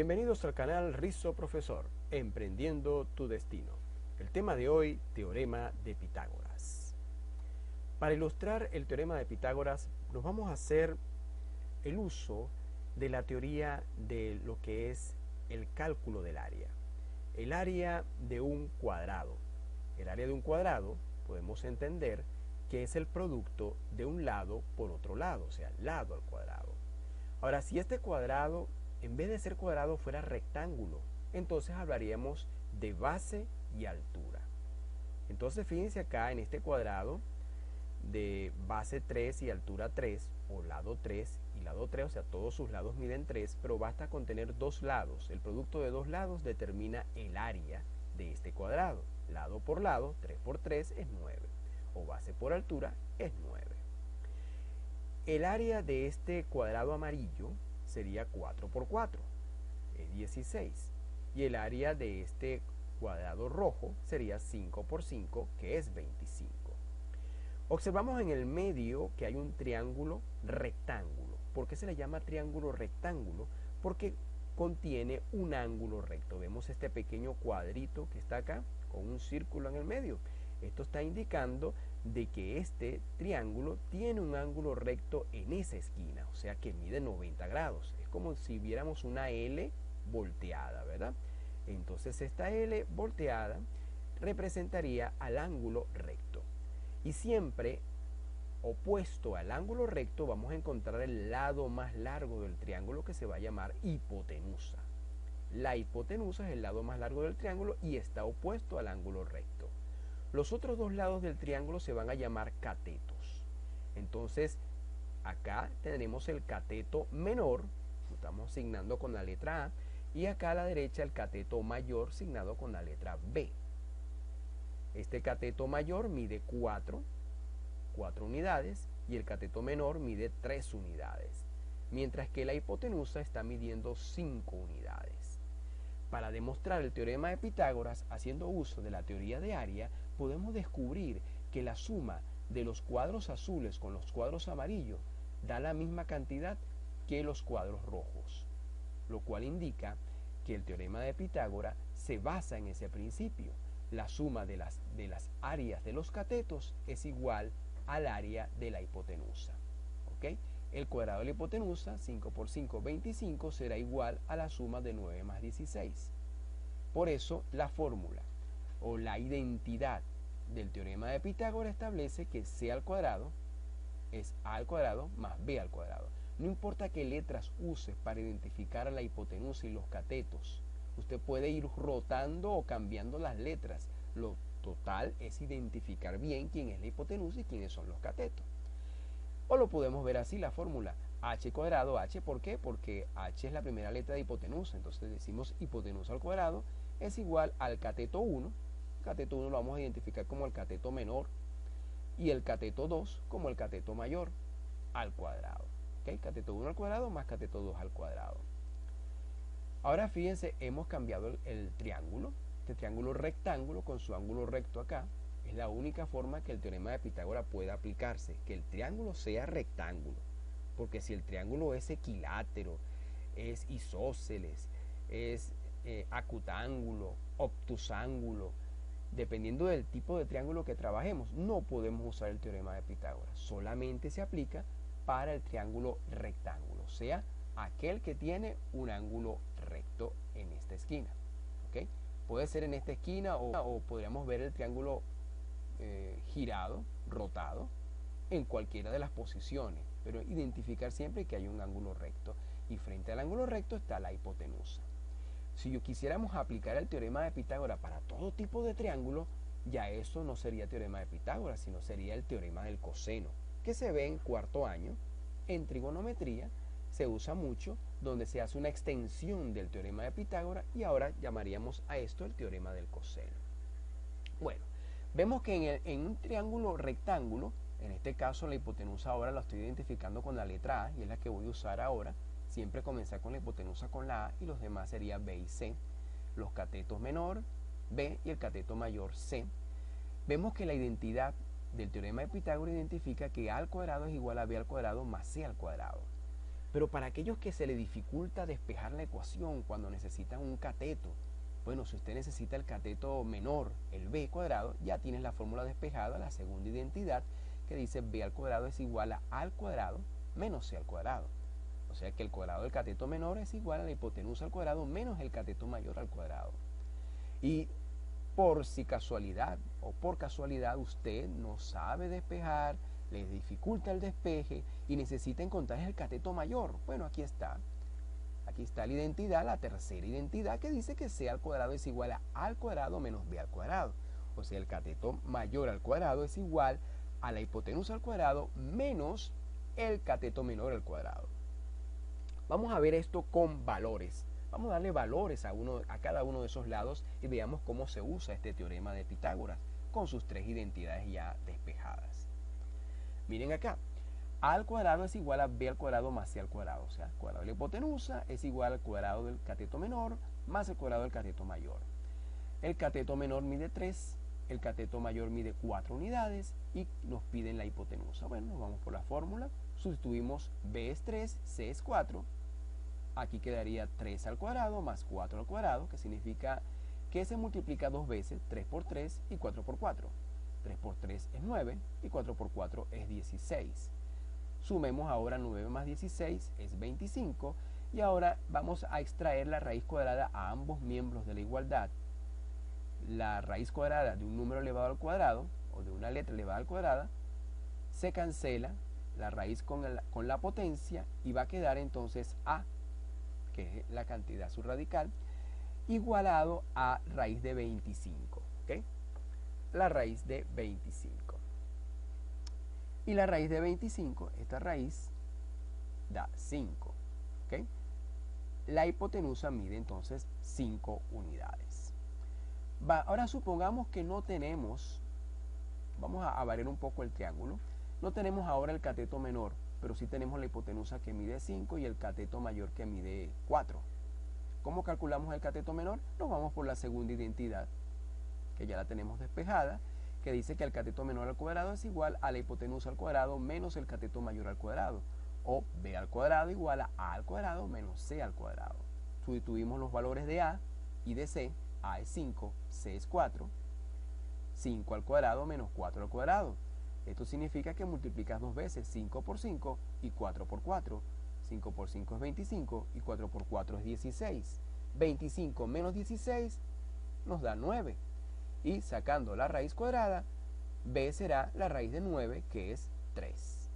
Bienvenidos al canal Rizzo Profesor, Emprendiendo tu Destino. El tema de hoy, Teorema de Pitágoras. Para ilustrar el Teorema de Pitágoras, nos vamos a hacer el uso de la teoría de lo que es el cálculo del área. El área de un cuadrado. El área de un cuadrado podemos entender que es el producto de un lado por otro lado, o sea, lado al cuadrado. Ahora, si este cuadrado, en vez de ser cuadrado, fuera rectángulo, entonces hablaríamos de base y altura. Entonces, fíjense acá en este cuadrado de base 3 y altura 3, o lado 3 y lado 3, o sea, todos sus lados miden 3, pero basta con tener dos lados. El producto de dos lados determina el área de este cuadrado. Lado por lado, 3 por 3 es 9, o base por altura es 9. El área de este cuadrado amarillo sería 4 por 4, es 16. Y el área de este cuadrado rojo sería 5 por 5, que es 25. Observamos en el medio que hay un triángulo rectángulo. ¿Por qué se le llama triángulo rectángulo? Porque contiene un ángulo recto. Vemos este pequeño cuadrito que está acá con un círculo en el medio. Esto está indicando de que este triángulo tiene un ángulo recto en esa esquina, o sea que mide 90 grados. Es como si viéramos una L volteada, ¿verdad? Entonces esta L volteada representaría al ángulo recto. Y siempre opuesto al ángulo recto vamos a encontrar el lado más largo del triángulo, que se va a llamar hipotenusa. La hipotenusa es el lado más largo del triángulo y está opuesto al ángulo recto. Los otros dos lados del triángulo se van a llamar catetos. Entonces, acá tenemos el cateto menor, lo estamos asignando con la letra A, y acá a la derecha el cateto mayor, asignado con la letra B. Este cateto mayor mide 4 unidades, y el cateto menor mide 3 unidades, mientras que la hipotenusa está midiendo 5 unidades. Para demostrar el teorema de Pitágoras, haciendo uso de la teoría de área, podemos descubrir que la suma de los cuadros azules con los cuadros amarillos da la misma cantidad que los cuadros rojos, lo cual indica que el teorema de Pitágoras se basa en ese principio. La suma de las áreas de los catetos es igual al área de la hipotenusa. ¿Ok? El cuadrado de la hipotenusa, 5 por 5, 25, será igual a la suma de 9 más 16. Por eso, la fórmula o la identidad del teorema de Pitágoras establece que C al cuadrado es A al cuadrado más B al cuadrado. No importa qué letras use para identificar a la hipotenusa y los catetos, usted puede ir rotando o cambiando las letras. Lo total es identificar bien quién es la hipotenusa y quiénes son los catetos. O lo podemos ver así, la fórmula h cuadrado, h, ¿por qué? Porque h es la primera letra de hipotenusa, entonces decimos hipotenusa al cuadrado es igual al cateto 1, cateto 1 lo vamos a identificar como el cateto menor, y el cateto 2 como el cateto mayor al cuadrado. ¿Okay? Cateto 1 al cuadrado más cateto 2 al cuadrado. Ahora fíjense, hemos cambiado el triángulo, este triángulo rectángulo con su ángulo recto acá. Es la única forma que el teorema de Pitágoras pueda aplicarse, que el triángulo sea rectángulo, porque si el triángulo es equilátero, es isósceles, es acutángulo, obtusángulo, dependiendo del tipo de triángulo que trabajemos, no podemos usar el teorema de Pitágoras. Solamente se aplica para el triángulo rectángulo, o sea, aquel que tiene un ángulo recto en esta esquina. ¿Okay? Puede ser en esta esquina o podríamos ver el triángulo girado, rotado, en cualquiera de las posiciones, pero identificar siempre que hay un ángulo recto, y frente al ángulo recto está la hipotenusa. Si yo quisiéramos aplicar el teorema de Pitágoras para todo tipo de triángulo, ya eso no sería teorema de Pitágoras, sino sería el teorema del coseno, que se ve en cuarto año en trigonometría. Se usa mucho, donde se hace una extensión del teorema de Pitágoras, y ahora llamaríamos a esto el teorema del coseno. Bueno, vemos que en un triángulo rectángulo, en este caso la hipotenusa ahora la estoy identificando con la letra A, y es la que voy a usar ahora. Siempre comenzar con la hipotenusa con la A, y los demás serían B y C. Los catetos menor, B, y el cateto mayor, C. Vemos que la identidad del teorema de Pitágoras identifica que A al cuadrado es igual a B al cuadrado más C al cuadrado. Pero para aquellos que se les dificulta despejar la ecuación cuando necesitan un cateto, bueno, si usted necesita el cateto menor, el b cuadrado, ya tienes la fórmula despejada, la segunda identidad, que dice b al cuadrado es igual a al cuadrado menos c al cuadrado. O sea que el cuadrado del cateto menor es igual a la hipotenusa al cuadrado menos el cateto mayor al cuadrado. Y por si casualidad o por casualidad usted no sabe despejar, le dificulta el despeje y necesita encontrar el cateto mayor, bueno, aquí está. Aquí está la identidad, la tercera identidad, que dice que c al cuadrado es igual a al cuadrado menos b al cuadrado. O sea, el cateto mayor al cuadrado es igual a la hipotenusa al cuadrado menos el cateto menor al cuadrado. Vamos a ver esto con valores. Vamos a darle valores a cada uno de esos lados y veamos cómo se usa este teorema de Pitágoras con sus tres identidades ya despejadas. Miren acá. A al cuadrado es igual a b al cuadrado más c al cuadrado. O sea, el cuadrado de la hipotenusa es igual al cuadrado del cateto menor más el cuadrado del cateto mayor. El cateto menor mide 3, el cateto mayor mide 4 unidades y nos piden la hipotenusa. Bueno, nos vamos por la fórmula. Sustituimos b es 3, c es 4. Aquí quedaría 3 al cuadrado más 4 al cuadrado, que significa que se multiplica dos veces, 3 por 3 y 4 por 4. 3 por 3 es 9 y 4 por 4 es 16. Sumemos ahora 9 más 16 es 25 y ahora vamos a extraer la raíz cuadrada a ambos miembros de la igualdad. La raíz cuadrada de un número elevado al cuadrado o de una letra elevada al cuadrado se cancela la raíz con la potencia y va a quedar entonces a, que es la cantidad subradical, igualado a raíz de 25. ¿Okay? La raíz de 25. Y la raíz de 25, esta raíz, da 5. ¿Okay? La hipotenusa mide entonces 5 unidades. Ahora supongamos que no tenemos, vamos a variar un poco el triángulo, no tenemos ahora el cateto menor, pero sí tenemos la hipotenusa que mide 5 y el cateto mayor que mide 4. ¿Cómo calculamos el cateto menor? Nos vamos por la segunda identidad, que ya la tenemos despejada, que dice que el cateto menor al cuadrado es igual a la hipotenusa al cuadrado menos el cateto mayor al cuadrado, o b al cuadrado igual a al cuadrado menos c al cuadrado. Sustituimos los valores de a y de c, a es 5, c es 4, 5 al cuadrado menos 4 al cuadrado. Esto significa que multiplicas dos veces, 5 por 5 y 4 por 4. 5 por 5 es 25 y 4 por 4 es 16. 25 menos 16 nos da 9. Y sacando la raíz cuadrada, b será la raíz de 9, que es 3.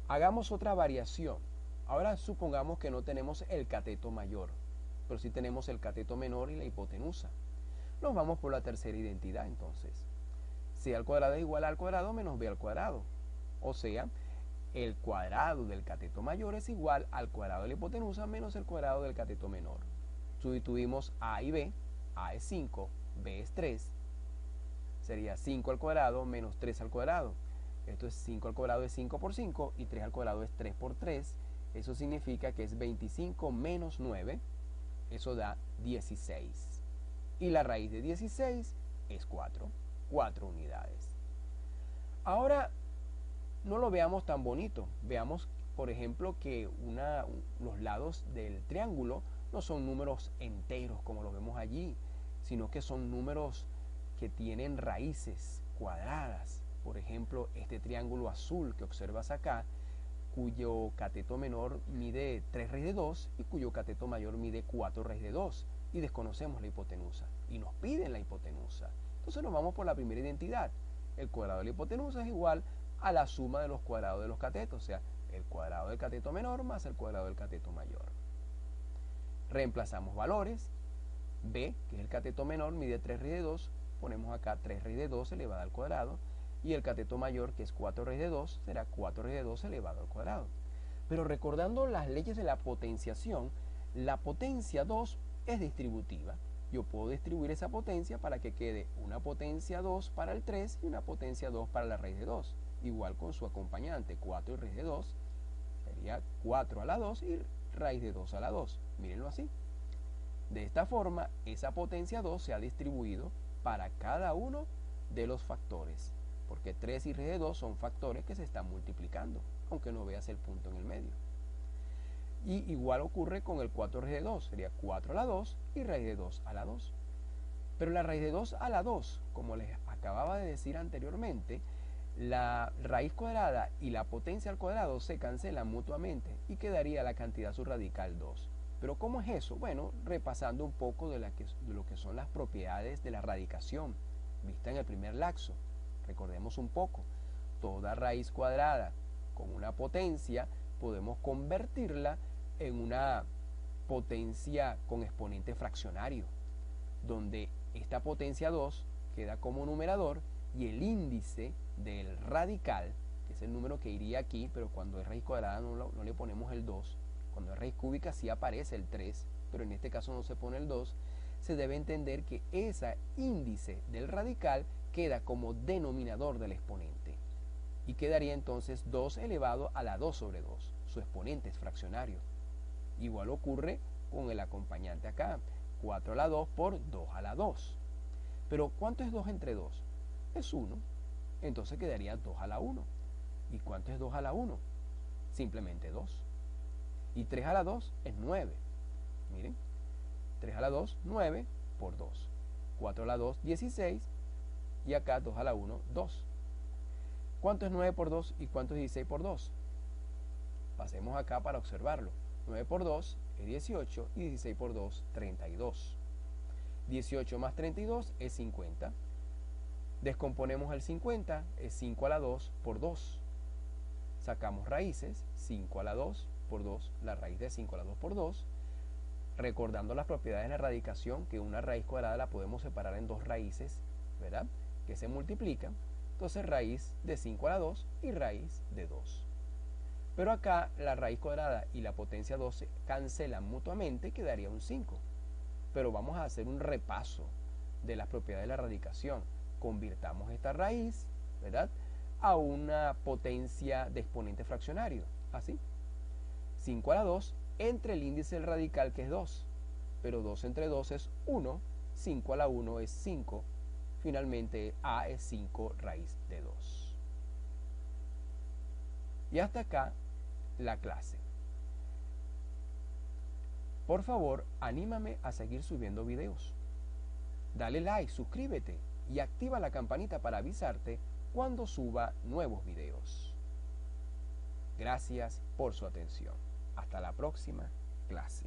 Hagamos otra variación. Ahora supongamos que no tenemos el cateto mayor, pero sí tenemos el cateto menor y la hipotenusa. Nos vamos por la tercera identidad entonces. C al cuadrado es igual a al cuadrado menos b al cuadrado. O sea, el cuadrado del cateto mayor es igual al cuadrado de la hipotenusa menos el cuadrado del cateto menor. Sustituimos a y b, a es 5, b es 3, sería 5 al cuadrado menos 3 al cuadrado. Esto es 5 al cuadrado es 5 por 5 y 3 al cuadrado es 3 por 3. Eso significa que es 25 menos 9, eso da 16. Y la raíz de 16 es 4 unidades. Ahora, no lo veamos tan bonito. Veamos, por ejemplo, que los lados del triángulo no son números enteros como lo vemos allí, sino que son números que tienen raíces cuadradas. Por ejemplo, este triángulo azul que observas acá, cuyo cateto menor mide 3 raíz de 2 y cuyo cateto mayor mide 4 raíz de 2. Y desconocemos la hipotenusa. Y nos piden la hipotenusa. Entonces nos vamos por la primera identidad. El cuadrado de la hipotenusa es igual a la suma de los cuadrados de los catetos. O sea, el cuadrado del cateto menor más el cuadrado del cateto mayor. Reemplazamos valores. B, que es el cateto menor, mide 3 raíz de 2. Ponemos acá 3 raíz de 2 elevado al cuadrado. Y el cateto mayor, que es 4 raíz de 2, será 4 raíz de 2 elevado al cuadrado. Pero recordando las leyes de la potenciación, la potencia 2 es distributiva. Yo puedo distribuir esa potencia para que quede una potencia 2 para el 3 y una potencia 2 para la raíz de 2. Igual con su acompañante, 4 y raíz de 2, sería 4 a la 2 y raíz de 2 a la 2. Mírenlo así. De esta forma, esa potencia 2 se ha distribuido para cada uno de los factores, porque 3 y raíz de 2 son factores que se están multiplicando, aunque no veas el punto en el medio. Y igual ocurre con el 4 raíz de 2, sería 4 a la 2 y raíz de 2 a la 2. Pero la raíz de 2 a la 2, como les acababa de decir anteriormente, la raíz cuadrada y la potencia al cuadrado se cancelan mutuamente y quedaría la cantidad subradical 2. ¿Pero cómo es eso? Bueno, repasando un poco de lo que son las propiedades de la radicación, vista en el primer laxo. Recordemos un poco, toda raíz cuadrada con una potencia podemos convertirla en una potencia con exponente fraccionario, donde esta potencia 2 queda como numerador y el índice del radical, que es el número que iría aquí, pero cuando es raíz cuadrada no le ponemos el 2, cuando es raíz cúbica sí aparece el 3, pero en este caso no se pone el 2, se debe entender que ese índice del radical queda como denominador del exponente y quedaría entonces 2 elevado a la 2 sobre 2, su exponente es fraccionario. Igual ocurre con el acompañante acá, 4 a la 2 por 2 a la 2. Pero ¿cuánto es 2 entre 2? Es 1, entonces quedaría 2 a la 1. ¿Y cuánto es 2 a la 1? Simplemente 2. Y 3 a la 2 es 9. Miren, 3 a la 2, 9 por 2. 4 a la 2, 16. Y acá 2 a la 1, 2. ¿Cuánto es 9 por 2 y cuánto es 16 por 2? Pasemos acá para observarlo. 9 por 2 es 18 y 16 por 2, 32. 18 más 32 es 50. Descomponemos el 50, es 5 a la 2 por 2. Sacamos raíces, 5 a la 2 por 2, la raíz de 5 a la 2 por 2. Recordando las propiedades de la radicación, que una raíz cuadrada la podemos separar en dos raíces, ¿verdad? Que se multiplican. Entonces raíz de 5 a la 2 y raíz de 2. Pero acá la raíz cuadrada y la potencia 2 se cancelan mutuamente y quedaría un 5. Pero vamos a hacer un repaso de las propiedades de la radicación. Convirtamos esta raíz, ¿verdad?, a una potencia de exponente fraccionario. Así. 5 a la 2 entre el índice del radical, que es 2. Pero 2 entre 2 es 1. 5 a la 1 es 5. Finalmente a es 5 raíz de 2. Y hasta acá la clase. Por favor, anímame a seguir subiendo videos. Dale like, suscríbete y activa la campanita para avisarte cuando suba nuevos videos. Gracias por su atención. Hasta la próxima clase.